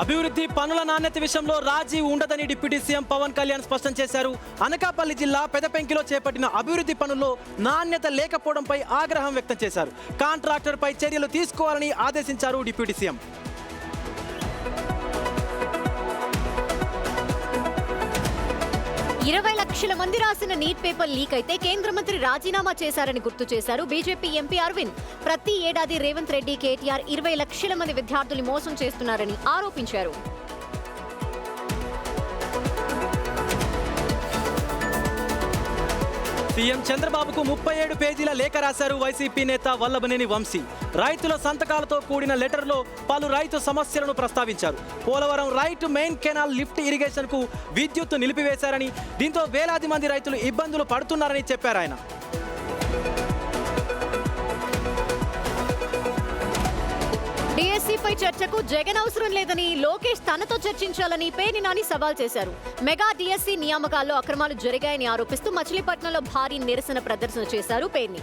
అభివృద్ధి పనుల నాణ్యత విషయంలో రాజీ ఉండదని డిప్యూటీ సీఎం పవన్ కళ్యాణ్ స్పష్టం చేశారు. అనకాపల్లి జిల్లా పెదపెంకిలో చేపట్టిన అభివృద్ధి పనుల్లో నాణ్యత లేకపోవడంపై ఆగ్రహం వ్యక్తం చేశారు. కాంట్రాక్టర్పై చర్యలు తీసుకోవాలని ఆదేశించారు డిప్యూటీ సీఎం. 20 లక్షల మంది రాసిన నీట్ పేపర్ లీక్ అయితే కేంద్ర మంత్రి రాజీనామా చేశారని గుర్తు చేశారు బీజేపీ ఎంపీ అరవింద్. ప్రతి ఏడాది రేవంత్ రెడ్డి, కేటీఆర్ 20 లక్షల మంది విద్యార్థులు మోసం చేస్తున్నారని ఆరోపించారు. సీఎం చంద్రబాబుకు 37 పేజీల లేఖ రాశారు వైసీపీ నేత వల్లభనేని వంశీ. రైతుల సంతకాలతో కూడిన లెటర్లో పలు రైతు సమస్యలను ప్రస్తావించారు. Polavaram right main canal lift irrigation కు విద్యుత్తు నిలిపివేశారని, దీంతో వేలాది మంది రైతులు ఇబ్బందులు పడుతున్నారని చెప్పారు ఆయన. డిఎస్సీపై చర్చకు జగన్ అవసరం లేదని, లోకేష్ తనతో చర్చించాలని పేర్ని నాని సవాల్ చేశారు. మెగా డిఎస్సీ నియామకాల్లో అక్రమాలు జరిగాయని ఆరోపిస్తూ మచిలీపట్నంలో భారీ నిరసన ప్రదర్శన చేశారు పేర్ని.